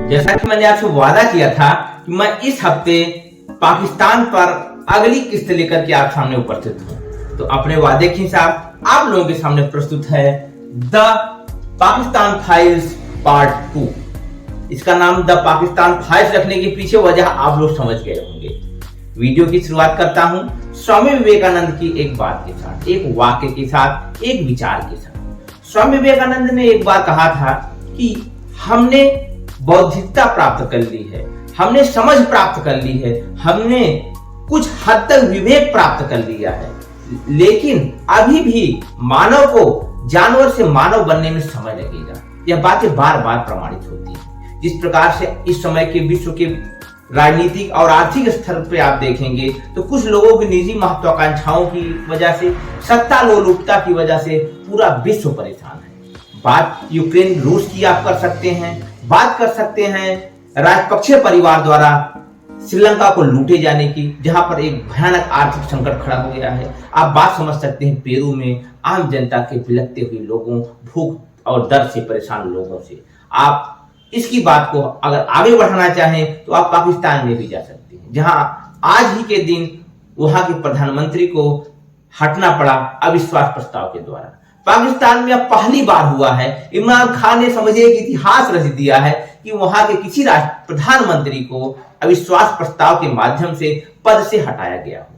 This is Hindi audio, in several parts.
जैसा कि मैंने आपसे वादा किया था कि मैं इस हफ्ते पाकिस्तान पर अगली किस्त लेकर के आप सामने उपस्थित हूं, तो अपने वादे के हिसाब आप लोगों के सामने प्रस्तुत है द पाकिस्तान फाइल्स पार्ट 2। इसका नाम द पाकिस्तान फाइल्स रखने के पीछे वजह आप लोग समझ गए होंगे। वीडियो की शुरुआत करता हूं स्वामी विवेकानंद की एक बात के साथ, एक वाक्य के साथ, एक विचार के साथ। स्वामी विवेकानंद ने एक बार कहा था कि हमने बौद्धिकता प्राप्त कर ली है, हमने समझ प्राप्त कर ली है, हमने कुछ हद तक विवेक प्राप्त कर लिया है, लेकिन अभी भी मानव को जानवर से मानव बनने में समय लगेगा। यह बातें बार बार प्रमाणित होती हैं। जिस प्रकार से इस समय के विश्व के राजनीतिक और आर्थिक स्तर पर आप देखेंगे तो कुछ लोगों की निजी महत्वाकांक्षाओं की वजह से, सत्ता लोलुपता की वजह से पूरा विश्व परेशान है। बात यूक्रेन रूस की आप कर सकते हैं, बात कर सकते हैं राजपक्षे परिवार द्वारा श्रीलंका को लूटे जाने की, जहां पर एक भयानक आर्थिक संकट खड़ा हो गया है। आप बात समझ सकते हैं पेरू में आम जनता के बिलखते हुए लोगों, भूख और दर्द से परेशान लोगों से। आप इसकी बात को अगर आगे बढ़ाना चाहें तो आप पाकिस्तान में भी जा सकते हैं, जहां आज ही के दिन वहां के प्रधानमंत्री को हटना पड़ा अविश्वास प्रस्ताव के द्वारा। पाकिस्तान में अब पहली बार हुआ है, इमरान खान ने समझिए एक इतिहास रच दिया है कि वहां के किसी प्रधानमंत्री को अविश्वास प्रस्ताव के माध्यम से पद से हटाया गया हो।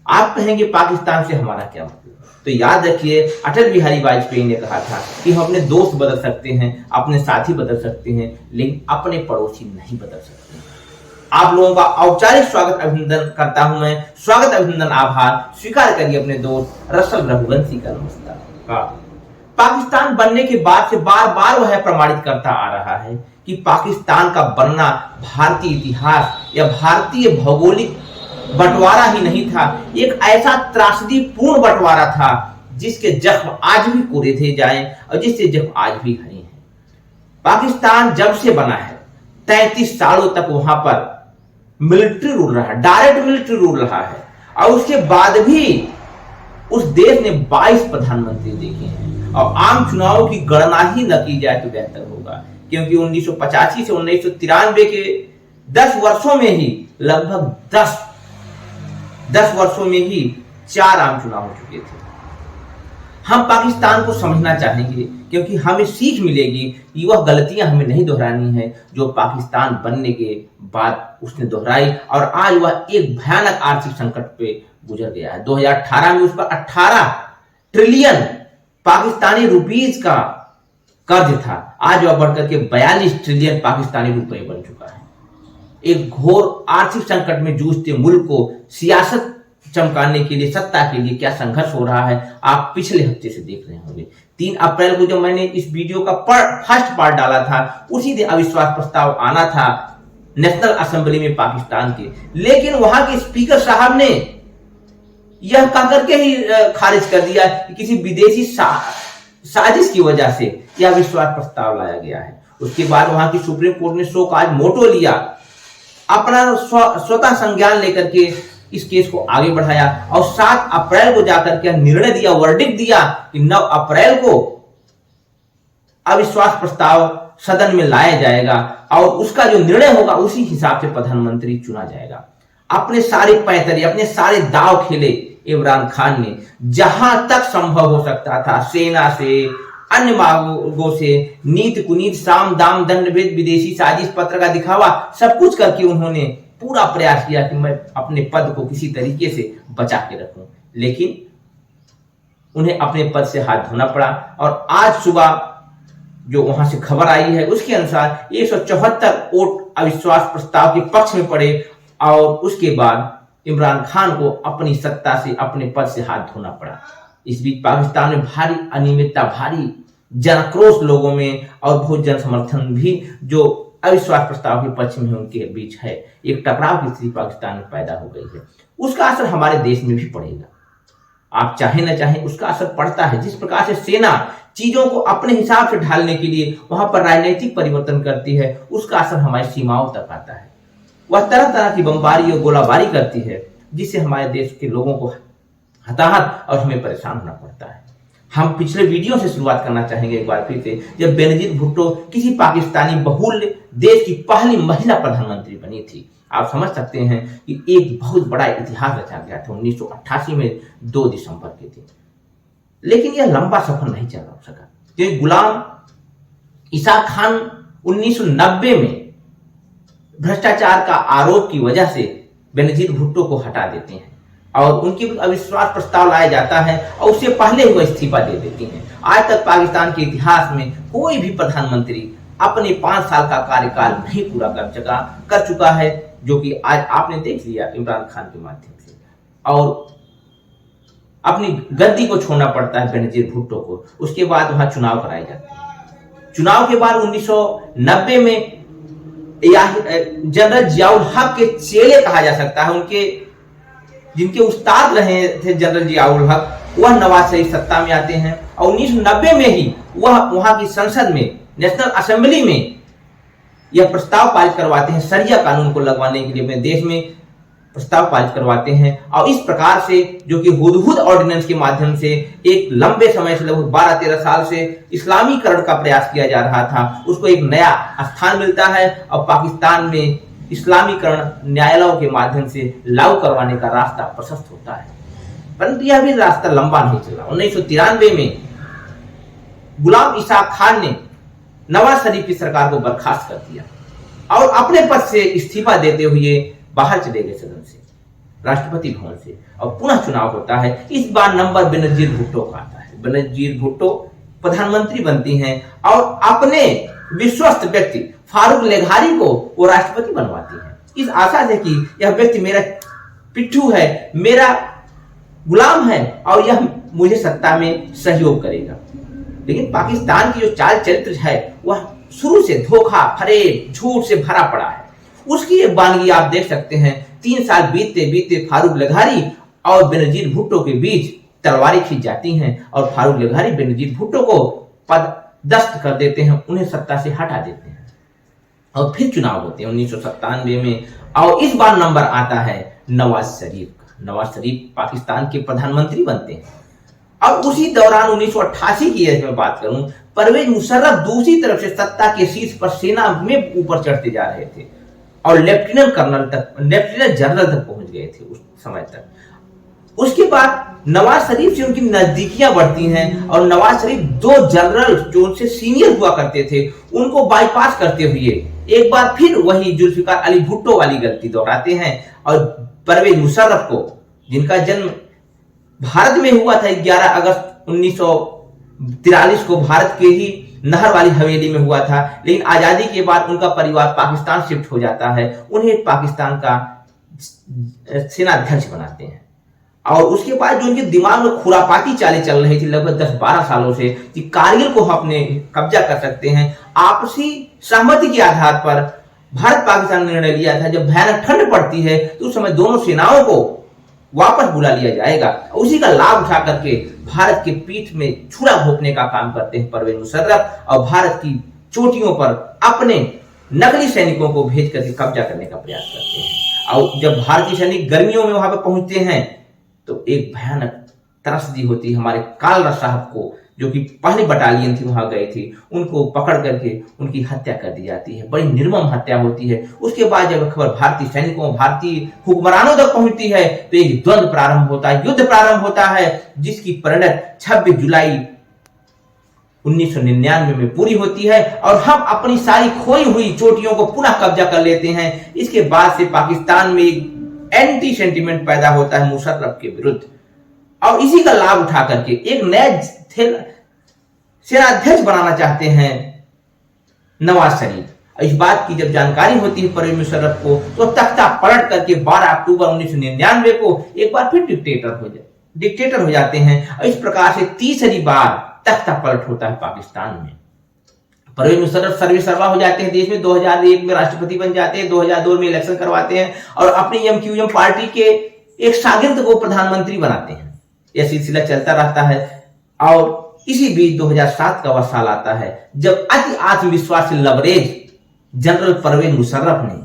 आप कहेंगे पाकिस्तान से हमारा क्या मतलब? तो याद रखिए अटल बिहारी वाजपेयी ने कहा था कि हम अपने दोस्त बदल सकते हैं, अपने साथी बदल सकते हैं, लेकिन अपने पड़ोसी नहीं बदल सकते। आप लोगों का औपचारिक स्वागत अभिनंदन करता हूं मैं। स्वागत अभिनंदन आभार स्वीकार करिए अपने दोस्त रसल रघुवंशी का नमस्कार। पाकिस्तान बनने के बाद से बार बार वह प्रमाणित करता आ रहा है कि पाकिस्तान का बनना भारतीय इतिहास या भारतीय भौगोलिक बंटवारा ही नहीं था, एक ऐसा त्रासदी पूर्ण बंटवारा था जिसके जख्म आज भी कुरेदे जाएं और जिससे जख्म आज भी हरे हैं। पाकिस्तान जब से बना है 33 सालों तक वहां पर मिलिट्री रूल रहा, डायरेक्ट मिलिट्री रूल रहा है, और उसके बाद भी उस देश ने 22 प्रधानमंत्री देखे हैं। और आम चुनावों की गणना ही न की जाए तो बेहतर होगा, क्योंकि 1985 से 1993 के 10 वर्षों में ही लगभग 10 वर्षों में ही 4 आम चुनाव हो चुके थे। हम पाकिस्तान को समझना चाहेंगे क्योंकि हमें सीख मिलेगी कि वह गलतियां हमें नहीं दोहरानी है जो पाकिस्तान बनने के बाद उसने दोहराई, और आज वह एक भयानक आर्थिक संकट पे गुजर गया है। 2018 में उस पर 18 ट्रिलियन पाकिस्तानी रुपीस का कर्ज था, आज वह बढ़कर के 42 ट्रिलियन पाकिस्तानी रुपए बन चुका है। एक घोर आर्थिक संकट में जूझते मुल्क को सियासत चमकाने के लिए, सत्ता के लिए क्या संघर्ष हो रहा है आप पिछले हफ्ते से देख रहे होंगे। 3 अप्रैल को जब मैंने इस वीडियो का फर्स्ट पार्ट डाला था, उसी दिन अविश्वास प्रस्ताव आना था नेशनल असेंबली में पाकिस्तान के, लेकिन वहां के स्पीकर साहब ने यह कहकर के ही खारिज कर दिया कि किसी विदेशी साजिश की वजह से यह अविश्वास प्रस्ताव लाया गया है। उसके बाद वहां की सुप्रीम कोर्ट ने शो कॉज मोटो लिया, अपना स्वतः संज्ञान लेकर के इस केस को आगे बढ़ाया और 7 अप्रैल को जाकर के निर्णय दिया, वर्डिक्ट दिया कि 9 अप्रैल को अविश्वास प्रस्ताव सदन में लाया जाएगा और उसका जो निर्णय होगा उसी हिसाब से प्रधानमंत्री चुना जाएगा। अपने सारे पैतरे, अपने सारे दाव खेले इमरान खान ने, जहां तक संभव हो सकता था सेना से, अन्य मार्गों से, नीति कुनीति, साम दाम दंड भेद, विदेशी साजिश पत्र का दिखावा, सब कुछ करके उन्होंने पूरा प्रयास किया कि मैं अपने पद को किसी तरीके से बचा के रखूं, लेकिन उन्हें अपने पद से हाथ धोना पड़ा। और आज सुबह जो वहां से खबर आई है उसके अनुसार 174 वोट अविश्वास प्रस्ताव के पक्ष में पड़े और उसके बाद इमरान खान को अपनी सत्ता से, अपने पद से हाथ धोना पड़ा। इस बीच पाकिस्तान में भारी अनियमितता, भारी जनाक्रोश लोगों में और बहुत जन समर्थन भी जो अविश्वास प्रस्ताव के पक्ष में उनके बीच है, एक टकराव की स्थिति पाकिस्तान में पैदा हो गई है। उसका असर हमारे देश में भी पड़ेगा, आप चाहे ना चाहे उसका असर पड़ता है। जिस प्रकार से सेना चीजों को अपने हिसाब से ढालने के लिए वहां पर राजनीतिक परिवर्तन करती है, उसका असर हमारी सीमाओं तक आता है। वह तरह तरह की बमबारी और गोलाबारी करती है जिससे हमारे देश के लोगों को हताहत और हमें परेशान होना पड़ता है। हम पिछले वीडियो से शुरुआत करना चाहेंगे एक बार फिर से, जब बेनजीर भुट्टो किसी पाकिस्तानी बहुल देश की पहली महिला प्रधानमंत्री बनी थी। आप समझ सकते हैं कि एक बहुत बड़ा इतिहास रचा गया था 1988 में 2 दिसंबर के दिन। लेकिन यह लंबा सफर नहीं चल सका, क्योंकि गुलाम ईसा खान 1990 में भ्रष्टाचार का आरोप की वजह से बेनजीर भुट्टो को हटा देते हैं और उनके अविश्वास प्रस्ताव लाया जाता है और उससे पहले ही वो इस्तीफा दे देती हैं। आज तक पाकिस्तान के इतिहास में कोई भी प्रधानमंत्री अपने 5 साल का कार्यकाल नहीं पूरा कर चुका है, जो कि आज आपने देख लिया इमरान खान के माध्यम से। और अपनी गद्दी को छोड़ना पड़ता है बेनजीर भुट्टो को। उसके बाद वहां चुनाव कराए जाते हैं। चुनाव के बाद 1990 में जनरल जियाउल हक के चेले कहा जा सकता है, उनके जिनके उस्ताद रहे थे जनरल जियाउल हक, वह नवाज शरीफ सत्ता में आते हैं और 1990 में ही वह वहां की संसद में, नेशनल असेंबली में यह प्रस्ताव पारित करवाते हैं, शरिया कानून को लगवाने के लिए अपने देश में प्रस्ताव पारित करवाते हैं। और इस प्रकार से, जो कि हुदहुद ऑर्डिनेंस के माध्यम से एक लंबे समय से, लगभग 12-13 साल से इस्लामीकरण का प्रयास किया जा रहा था, उसको एक नया स्थान मिलता है और पाकिस्तान में इस्लामीकरण न्यायालयों के माध्यम से लागू करवाने का रास्ता प्रशस्त होता है। परंतु यह भी रास्ता लंबा नहीं चला। 1993 में गुलाम ईसा खान ने नवाज शरीफ की सरकार को बर्खास्त कर दिया और अपने पद से इस्तीफा देते हुए बाहर चले गए सदन से, राष्ट्रपति भवन से, और पुनः चुनाव होता है। इस बार नंबर बेनजीर भुट्टो का आता है। बेनजीर भुट्टो प्रधानमंत्री बनती हैं और अपने विश्वस्त व्यक्ति फारूक लेघारी को वो राष्ट्रपति बनवाती हैं, इस आशा से कि यह व्यक्ति मेरा पिट्ठू है, मेरा गुलाम है और यह मुझे सत्ता में सहयोग करेगा। लेकिन पाकिस्तान की जो चाल चरित्र है वह शुरू से धोखा, फरेब, झूठ से भरा पड़ा है। उसकी एक वानगी आप देख सकते हैं। 3 साल बीतते बीतते फारूक लेघारी और बेनजीर भुट्टो के बीच तलवारें खींच जाती हैं और फारूक लेघारी बेनजीर भुट्टो को पदस्थ कर देते हैं, उन्हें सत्ता से हटा देते हैं और फिर चुनाव होते हैं 1997 में। और इस बार नंबर आता है नवाज शरीफ का। नवाज शरीफ पाकिस्तान के प्रधानमंत्री बनते हैं और उसी दौरान 1988 की मैं बात करूं, परवेज मुशर्रफ दूसरी तरफ से सत्ता के शीर्ष पर सेना में ऊपर चढ़ते जा रहे थे और लेफ्टिनेंट जनरल तक पहुंच गए थे उस समय तक। उसके बाद नवाज शरीफ से उनकी नजदीकियां बढ़ती हैं और नवाज शरीफ 2 जनरल जो उनसे सीनियर हुआ करते थे उनको बाईपास करते हुए एक बार फिर वही जुल्फिकार अली भुट्टो वाली गलती दोहराते हैं और परवेज मुशर्रफ को, जिनका जन्म भारत में हुआ था 11 अगस्त 1943 को, भारत के ही नहर वाली हवेली में हुआ था, लेकिन आजादी के बाद उनका परिवार पाकिस्तान शिफ्ट हो जाता है। उन्हें पाकिस्तान का सेनाध्यक्ष बनाते हैं और उसके बाद जो उनके दिमाग में खुरापाती चालें चल रही थी लगभग 10-12 सालों से कि कारगिल को हम अपने कब्जा कर सकते हैं, आपसी सहमति के आधार पर भारत पाकिस्तान ने निर्णय लिया था जब भयानक ठंड पड़ती है तो उस समय दोनों सेनाओं को वापस बुला लिया जाएगा। उसी का लाभ उठा करके भारत के पीठ में छुरा घोंपने का काम करते हैं परवेज मुशर्रफ और भारत की चोटियों पर अपने नकली सैनिकों को भेज करके कब्जा करने का प्रयास करते हैं। और जब भारतीय सैनिक गर्मियों में वहां पर पहुंचते हैं तो एक भयानक त्रसदी होती है। हमारे कालरा साहब को, जो कि पहली बटालियन थी वहां गए थे, उनको पकड़ करके उनकी हत्या कर दी जाती है। बड़ी निर्मम हत्या होती है। उसके बाद जब खबर भारतीय सैनिकों, भारतीय हुक्मरानों तक पहुंचती है तो एक द्वंद्व प्रारंभ होता है, युद्ध प्रारंभ होता है, जिसकी परिणत 26 जुलाई 1999 में पूरी होती है और हम अपनी सारी खोई हुई चोटियों को पुनः कब्जा कर लेते हैं। इसके बाद से पाकिस्तान में एक एंटी सेंटिमेंट पैदा होता है मुशर्रफ के विरुद्ध और इसी का लाभ उठा करके एक नए सेनाध्यक्ष बनाना चाहते हैं नवाज शरीफ। इस बात की जब जानकारी होती है परवेज मुशर्रफ को तो तख्ता पलट करके 12 अक्टूबर 1999 को एक बार फिर डिक्टेटर हो जाते हैं और इस प्रकार से तीसरी बार तख्ता पलट होता है पाकिस्तान में। परवेज मुशर्रफ सर्वेसर्वा हो जाते हैं देश में, 2001 में राष्ट्रपति बन जाते हैं, 2002 में इलेक्शन करवाते हैं और अपनी एमक्यूएम पार्टी के एक शागिर्द को प्रधानमंत्री बनाते हैं। यह सिलसिला चलता रहता है और इसी बीच 2007 का वह साल आता है जब अति आत्मविश्वास से लबरेज जनरल परवेज मुशर्रफ ने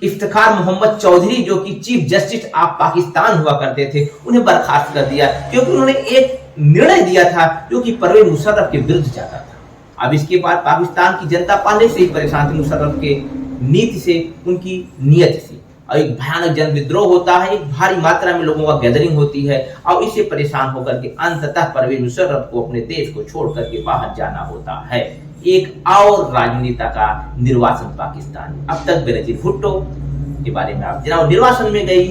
इफ्तिखार मोहम्मद चौधरी, जो कि चीफ जस्टिस ऑफ पाकिस्तान हुआ करते थे, उन्हें बर्खास्त कर दिया क्योंकि उन्होंने एक निर्णय दिया था जो कि परवेज मुशर्रफ के विरुद्ध जाता था। अब इसके बाद पाकिस्तान की जनता पहले से ही परेशान थी मुशर्रफ के नीति से, उनकी नीयत से, और एक भयानक जन विद्रोह होता है, एक भारी मात्रा में लोगों का गैदरिंग होती है और इससे परेशान होकर के अंततः परवेज मुशर्रफ को अपने देश को छोड़ करके बाहर जाना होता है। एक और राजनेता का निर्वासन पाकिस्तान। अब तक बेनजीर भुट्टो के बारे में आप जनाब निर्वासन में गई,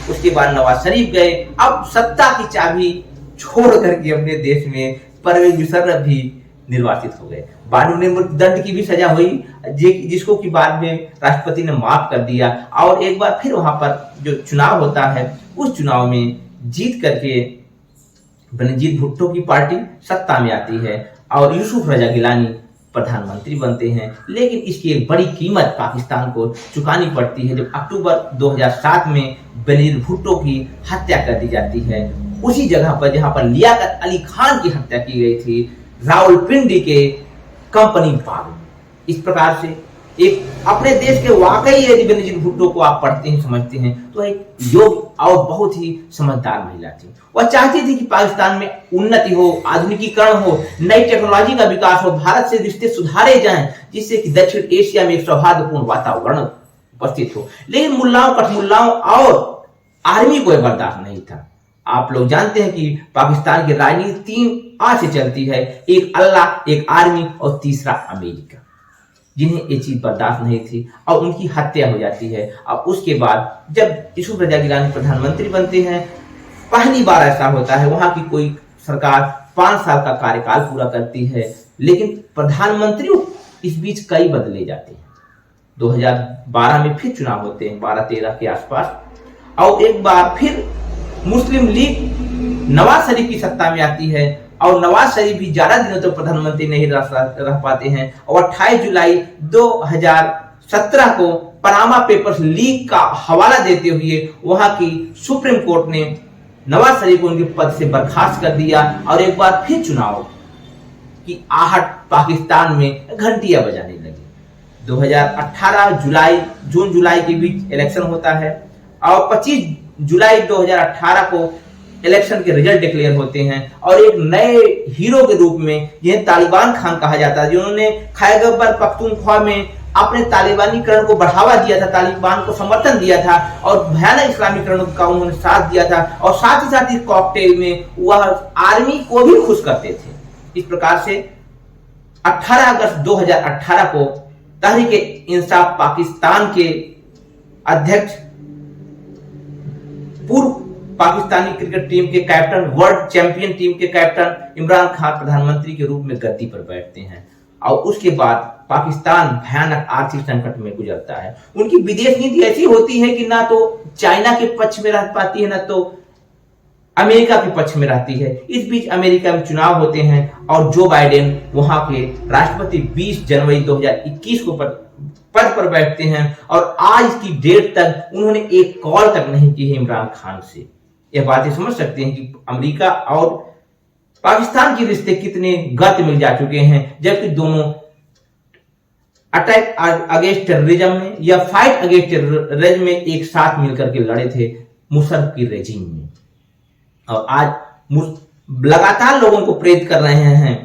उसके बाद नवाज शरीफ गए, अब सत्ता की चाबी छोड़ करके अपने देश में परवेज मुशर्रफ भी निर्वासित हो गए। बाद में मृत्युदंड की भी सजा हुई, जिसको कि बाद में राष्ट्रपति ने माफ कर दिया, और एक बार फिर वहां पर जो चुनाव होता है उस चुनाव में जीत करके बेनजीर भुट्टो की पार्टी सत्ता में आती है और यूसुफ रजा गिलानी प्रधानमंत्री बनते हैं। लेकिन इसकी एक बड़ी कीमत पाकिस्तान को चुकानी पड़ती है जब अक्टूबर 2007 में बेनजीर भुट्टो की हत्या कर दी जाती है, उसी जगह पर जहां पर लियाकत अली खान की हत्या की गई थी, रावलपिंडी के कंपनी बाग में। इस प्रकार से एक अपने देश के वाकई यदि बेनजीर भुट्टो को आप पढ़ते हैं समझते हैं तो एक योग्य और बहुत ही समझदार महिला थी। वह चाहती थी कि पाकिस्तान में उन्नति हो, आधुनिकीकरण हो, नई टेक्नोलॉजी का विकास हो, भारत से रिश्ते सुधारे जाएं, जिससे कि दक्षिण एशिया में एक सौहार्दपूर्ण वातावरण उपस्थित हो। लेकिन मुल्लाओं, कठमुल्लाओं और आर्मी को बर्दाश्त नहीं था। आप लोग जानते हैं कि पाकिस्तान की राजनीति 3 आ से चलती है, एक अल्लाह, एक आर्मी और तीसरा अमेरिका, जिन्हें ये चीज बर्दाश्त नहीं थी और उनकी हत्या हो जाती है। अब उसके बाद जब यूसुफ रजा गिलानी प्रधानमंत्री बनते हैं, पहली बार ऐसा होता है वहां की कोई सरकार 5 साल का कार्यकाल पूरा करती है, लेकिन प्रधानमंत्री इस बीच कई बदले जाते हैं। 2012 में फिर चुनाव होते हैं, 12-13 के आसपास, और एक बार फिर मुस्लिम लीग नवाज शरीफ की सत्ता में आती है और नवाज शरीफ भी ज्यादा दिनों तक प्रधानमंत्री नहीं रह पाते हैं और 28 जुलाई 2017 को पनामा पेपर्स लीक का हवाला देते हुए वहां की सुप्रीम कोर्ट ने नवाज शरीफ को उनके पद से बर्खास्त कर दिया और एक बार फिर चुनाव की आहट पाकिस्तान में घंटियां बजाने लगी। 2018 जून जुलाई के बीच इलेक्शन होता है और 25 जुलाई 2018 को इलेक्शन के रिजल्ट डिक्लेयर होते हैं और एक नए हीरो के रूप में जिन्हें तालिबान खान कहा जाता है, जिन्होंने खैबर पख्तूनख्वा में अपने तालिबानीकरण को बढ़ावा दिया था, तालिबान को समर्थन दिया था और भयानक इस्लामीकरण का उन्होंने साथ दिया था, और साथ ही साथ इस कॉकटेल में वह आर्मी को भी खुश करते थे। इस प्रकार से 18 अगस्त 2018 को तहरीक इंसाफ पाकिस्तान के अध्यक्ष, पूर्व पाकिस्तानी क्रिकेट टीम के कैप्टन, वर्ल्ड चैंपियन टीम के कैप्टन इमरान खान प्रधानमंत्री के रूप में गद्दी पर बैठते हैं और उसके बाद पाकिस्तान भयानक आर्थिक संकट में गुजरता है। उनकी विदेश नीति ऐसी होती है कि ना तो चाइना के पक्ष में रह पाती है, ना तो अमेरिका के पक्ष में रहती है। इस बीच अमेरिका में चुनाव होते हैं और जो बाइडेन वहां के राष्ट्रपति 20 जनवरी 2021 को पद पर बैठते हैं और आज की डेट तक उन्होंने एक कॉल तक नहीं की है इमरान खान से। यह बातें समझ सकते हैं कि अमेरिका और पाकिस्तान के रिश्ते कितने गत मिल जा चुके हैं, जबकि दोनों अटैक अगेंस्ट टेररिज्म में या फाइट अगेंस्ट टेररिज्म में एक साथ मिलकर के लड़े थे मुशर्रफ की रेजिम में। और आज लगातार लोगों को प्रेरित कर रहे हैं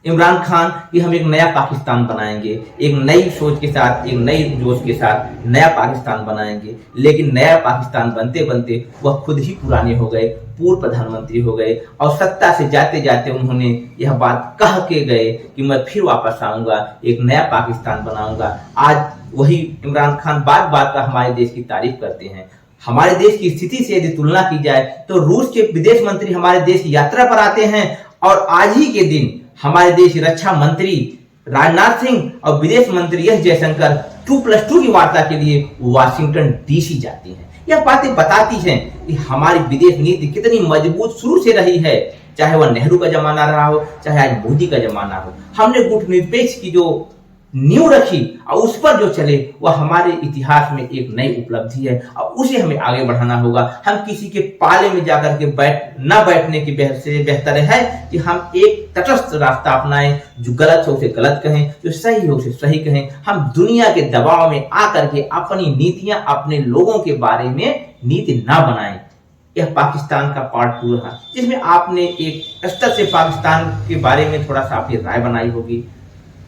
इमरान खान कि हम एक नया पाकिस्तान बनाएंगे, एक नई सोच के साथ, एक नई जोश के साथ नया पाकिस्तान बनाएंगे। लेकिन नया पाकिस्तान बनते बनते वह खुद ही पुराने हो गए, पूर्व प्रधानमंत्री हो गए और सत्ता से जाते जाते उन्होंने यह बात कह के गए कि मैं फिर वापस आऊंगा, एक नया पाकिस्तान बनाऊंगा। आज वही इमरान खान बात बात का हमारे देश की तारीफ करते हैं। हमारे देश की स्थिति से यदि तुलना की जाए तो रूस के विदेश मंत्री हमारे देश की यात्रा पर आते हैं और आज ही के दिन हमारे देश की रक्षा मंत्री राजनाथ सिंह और विदेश मंत्री एस जयशंकर 2+2 की वार्ता के लिए वाशिंगटन डीसी जाती हैं। यह बातें बताती हैं कि हमारी विदेश नीति कितनी मजबूत शुरू से रही है, चाहे वह नेहरू का जमाना रहा हो, चाहे आज मोदी का जमाना हो। हमने गुटनिरपेक्ष की जो नींव रखी और उस पर जो चले वह हमारे इतिहास में एक नई उपलब्धि है और उसे हमें आगे बढ़ाना होगा। हम किसी के पाले में जाकर के बैठने की से बेहतर है कि हम एक तटस्थ रास्ता अपनाएं, जो गलत हो उसे गलत कहें, जो सही हो उसे सही कहें। हम दुनिया के दबाव में आकर के अपनी नीतियां, अपने लोगों के बारे में नीति ना बनाएं। यह पाकिस्तान का पार्ट 2 रहा, जिसमें आपने एक स्तर से पाकिस्तान के बारे में थोड़ा सा अपनी राय बनाई होगी।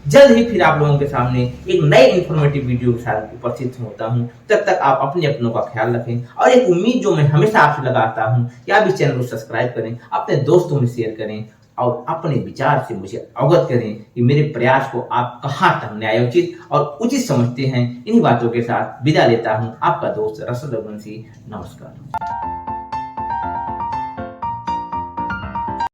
जल्द ही फिर आप लोगों के सामने एक नए इंफॉर्मेटिव वीडियो के साथ उपस्थित होता हूं। तब तक आप अपने अपनों का ख्याल रखें, और एक उम्मीद जो मैं हमेशा आपसे लगाता हूं कि आप इस चैनल को सब्सक्राइब करें, अपने दोस्तों में शेयर करें और अपने विचार से मुझे अवगत करें कि मेरे प्रयास को आप कहां तक न्यायोचित और उचित समझते हैं। इन्हीं बातों के साथ विदा लेता हूं, आपका दोस्त रसद रघुवंशी। नमस्कार।